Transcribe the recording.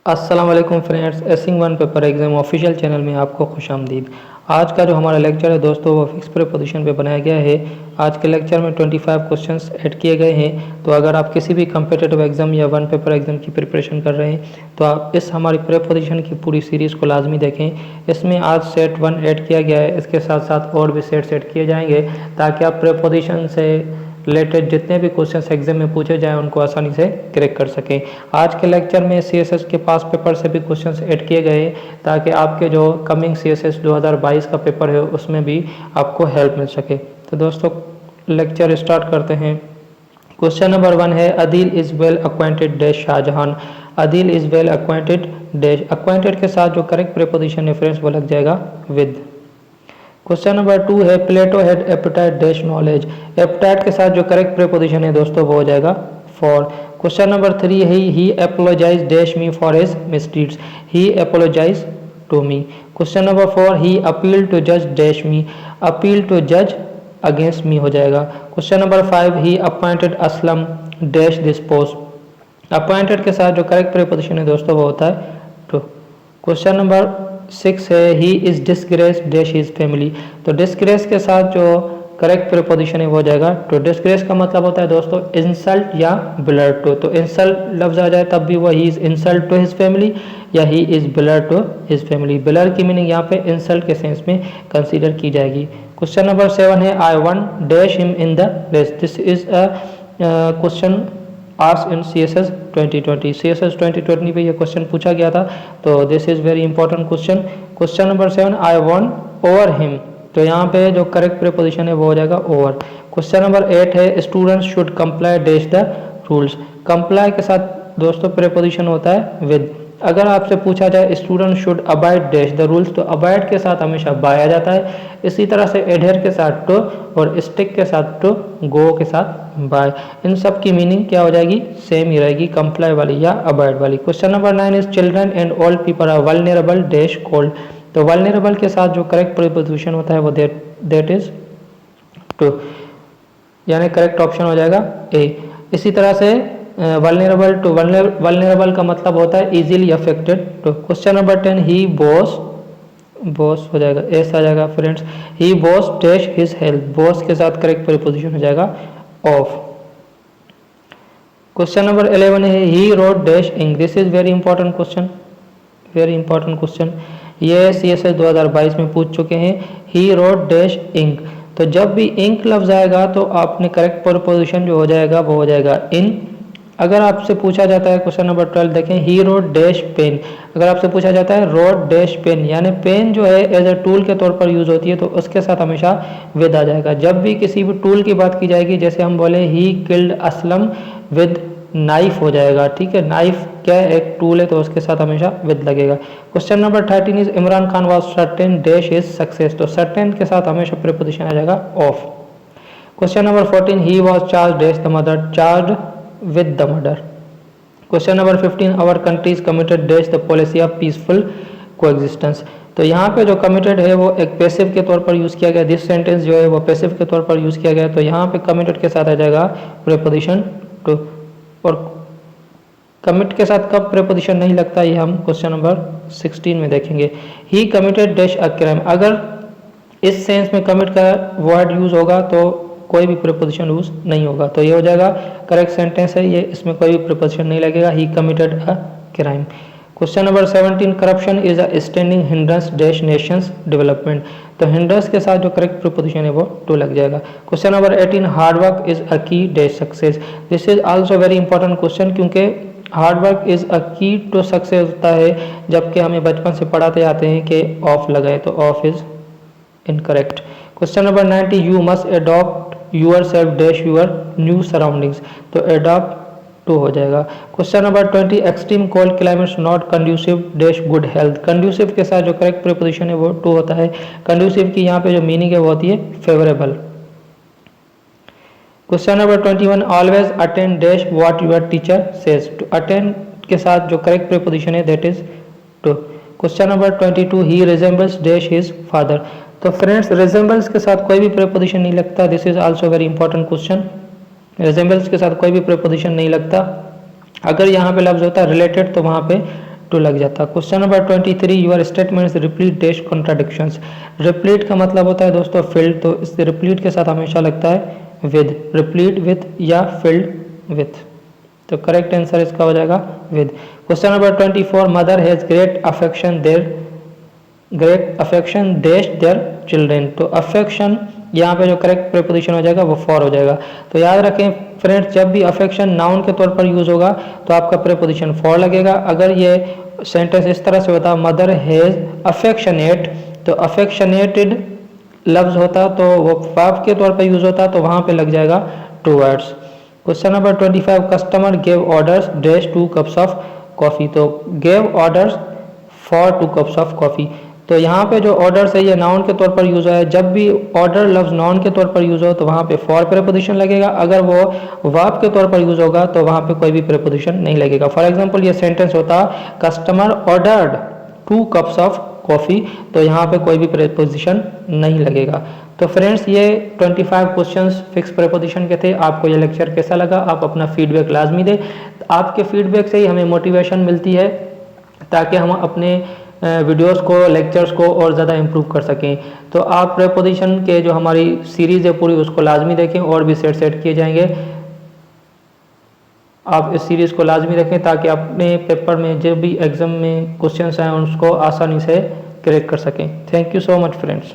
अस्सलाम वालेकुम friends, acing one paper exam official channel में आपको खुशामदीद। आज का जो हमारा लेक्चर है दोस्तों वो फिक्स प्रीपोजिशन पे बनाया गया है। आज के लेक्चर में 25 क्वेश्चंस ऐड किए गए हैं। तो अगर आप किसी भी कम्पिटिटिव एग्ज़ाम या वन पेपर एग्ज़ाम की प्रिपरेशन कर रहे हैं तो आप इस हमारी प्रीपोजिशन की पूरी सीरीज़ को लाजमी देखें। इसमें आज सेट 1 ऐड किया गया है, इसके साथ साथ और भी सेट्स ऐड किए जाएंगे ताकि आप प्रीपोजिशन से रिलेटेड जितने भी क्वेश्चंस एग्जाम में पूछे जाएं उनको आसानी से क्रैक कर सकें। आज के लेक्चर में सीएसएस के पास पेपर से भी क्वेश्चंस ऐड किए गए ताकि आपके जो कमिंग सीएसएस 2022 का पेपर है उसमें भी आपको हेल्प मिल सके। तो दोस्तों लेक्चर स्टार्ट करते हैं। क्वेश्चन नंबर 1 है Adeel is well acquainted dash Shahjahan. Adeel is well acquainted dash, acquainted के साथ जो करेक्ट प्रीपोजिशन है फ्रेंड्स वो लग जाएगा विद। क्वेश्चन नंबर 2 है Plato had appetite dash knowledge. Appetite के साथ जो करेक्ट प्रीपोजिशन है दोस्तों वो हो जाएगा फॉर। क्वेश्चन नंबर 3 है ही apologise dash me for his misdeeds. He apologise to me. Question number 4 he appeal to जज डैश मी। अपील टू जज अगेंस्ट मी हो जाएगा। Question number 5 he appointed Aslam dash this post. Appointed के साथ जो correct preposition है दोस्तों वो होता है टू। क्वेश्चन नंबर 6 है he is disgrace dash his family. तो डिसग्रेस के साथ जो करेक्ट प्रीपोजिशन है वो हो जाएगा टू। डिसग्रेस का मतलब होता है दोस्तों इंसल्ट या ब्लर टू। तो इंसल्ट लफ्ज आ जाए तब भी वो he is insult to his family या he is blur to his family. Blur की मीनिंग यहाँ पे इंसल्ट के सेंस में कंसीडर की जाएगी। क्वेश्चन नंबर 7 है I won dash him in the race. This is a question asked in CSS 2020। CSS 2020 पे ये क्वेश्चन पूछा गया था तो this is very important question. Question number 7 I won over him. तो यहाँ पे जो करेक्ट प्रीपोजिशन है वो हो जाएगा ओवर। क्वेश्चन नंबर 8 है students should comply dash the rules. Comply के साथ दोस्तों प्रीपोजिशन होता है विद। अगर आपसे पूछा जाए student should abide dash the rules तो अबाइड के साथ हमेशा बाय आ जाता है। इसी तरह से एडहेयर के साथ टू और स्टिक के साथ टू, गो के साथ बाय। इन सब की मीनिंग क्या हो जाएगी, सेम ही रहेगी, कंप्लाई वाली या अबाइड वाली। Question number 9 is children and old people are vulnerable dash cold. तो वल्नरेबल के साथ जो करेक्ट प्रीपोजिशन होता है वो दैट इज टू, यानी करेक्ट ऑप्शन हो जाएगा ए। इसी तरह से वल्नरेबल टू, वल्नरेबल का मतलब होता है easily affected to. Question number 10 he boss, boss हो जाएगा एस आ जाएगा friends. He boss dash his health. Boss के साथ करेक्ट प्रीपोजिशन हो जाएगा ऑफ। क्वेश्चन नंबर 11 है he rode dash ink. This is very important question, very important question. ये सीएसएस 2022 में पूछ चुके हैं। He rode dash ink. तो जब भी इंक लफ्ज आएगा तो आपने करेक्ट प्रीपोजिशन जो हो जाएगा वो हो जाएगा इन। अगर आपसे पूछा जाता है क्वेश्चन नंबर 12 देखें ही रोड डैश पेन। अगर आपसे पूछा जाता है रोड डैश पेन यानी पेन जो है एज ए टूल के तौर पर यूज होती है तो उसके साथ हमेशा विद आ जाएगा। जब भी किसी भी टूल की बात की जाएगी जैसे हम बोले he killed Aslam with knife हो जाएगा, ठीक है। नाइफ क्या है, एक टूल है तो उसके साथ हमेशा विद लगेगा। Question number 13 is Imran Khan was certain dash is success. तो सर्टेन के साथ हमेशा प्रीपोजिशन आ जाएगा of. Question number 14 he was charge dash the murder, charge with the murder. Question number 15 our country is committed dash the policy of peaceful coexistence. तो यहाँ पे जो committed है वो एक पैसिव के तौर पर यूज किया गया। दिस सेंटेंस जो है वो पैसिव के तौर पर यूज किया गया तो यहाँ पे कमिटेड के साथ आ जाएगा प्रीपोजिशन टू। और कमिट के साथ कब प्रीपोजिशन नहीं लगता ये हम क्वेश्चन नंबर 16 में देखेंगे। ही कमिटेड डैश अ क्राइम। अगर इस सेंस में कमिट का वर्ड यूज होगा तो कोई भी प्रीपोजिशन यूज नहीं होगा तो ये हो जाएगा करेक्ट सेंटेंस है ये, इसमें कोई भी प्रीपोजिशन नहीं लगेगा। He committed a crime. Question number 17 corruption is a standing hindrance dash nations development. तो हिंड्रेंस के साथ जो करेक्ट प्रीपोजिशन है वो टू लग जाएगा। Question number 18 hard work is a key dash success. This is also very important question क्योंकि hard work is a key to success होता है जबकि हमें बचपन से पढ़ाते आते हैं कि ऑफ लगाए तो of is incorrect. Question number 90 you must adopt yourself dash your new surroundings. तो एडॉप्ट टू हो जाएगा। Question number 20 extreme cold climates not conducive dash good health. Conducive के साथ जो करेक्ट प्रीपोजिशन है वो टू होता है। कंड्यूसिव की यहाँ पे जो मीनिंग है वो होती है favourable. Question number 21 always attend dash what your teacher says. To attend के साथ जो करेक्ट प्रीपोजिशन है that is to. Question number 22 he resembles dash his father. तो फ्रेंड्स रिजेंबल्स के साथ कोई भी प्रीपोजिशन नहीं लगता। This is also very important question. Resembles के साथ कोई भी प्रीपोजिशन नहीं लगता। अगर यहाँ पे लफ्ज होता है रिलेटेड तो वहाँ पे टू लग जाता। Question number 23, your statements replete dash contradictions. Replete का मतलब होता है दोस्तों फिल्ड, तो इस रिप्लीट के साथ हमेशा लगता है विद, रिप्लीट विद या फिल्ड विथ। तो करेक्ट आंसर इसका हो जाएगा with. Question number 24, mother has great affection dash their children. तो अफेक्शन यहाँ पे जो करेक्ट प्रीपोजिशन हो जाएगा वो फॉर हो जाएगा। तो याद रखें फ्रेंड्स, जब भी अफेक्शन नाउन के तौर पर यूज होगा तो आपका प्रीपोजिशन फॉर लगेगा। अगर ये सेंटेंस इस तरह से होता मदर हैज अफेक्शनेट, तो अफेक्शनेटेड लफ्ज होता तो वो वर्ब के तौर पर यूज होता, तो वहां पे लग जाएगा towards. Question number 25, customer gave orders dash 2 cups of coffee. तो gave orders for 2 cups of coffee. तो यहाँ पे जो ऑर्डर्स है ये नाउन के तौर पर यूज है। जब भी ऑर्डर लफ्ज नाउन के तौर पर यूज हो तो वहाँ पे फॉर प्रीपोजिशन लगेगा। अगर वो वर्ब के तौर पर यूज होगा तो वहाँ पे कोई भी प्रीपोजिशन नहीं लगेगा। फॉर एग्जांपल ये सेंटेंस होता customer ordered 2 cups of coffee, तो यहाँ पे कोई भी प्रीपोजिशन नहीं लगेगा। तो फ्रेंड्स ये 25 क्वेश्चंस फिक्स प्रीपोजिशन के थे। आपको ये लेक्चर कैसा लगा, आप अपना फीडबैक लाजमी दें। आपके फीडबैक से ही हमें मोटिवेशन मिलती है ताकि हम अपने वीडियोस को, लेक्चर्स को और ज़्यादा इम्प्रूव कर सकें। तो आप प्रीपोजिशन के जो हमारी सीरीज़ है पूरी उसको लाजमी देखें, और भी सेट किए जाएंगे। आप इस सीरीज़ को लाजमी रखें ताकि अपने पेपर में जो भी एग्ज़ाम में क्वेश्चंस आए उसको आसानी से क्रैक कर सकें। Thank you so much friends.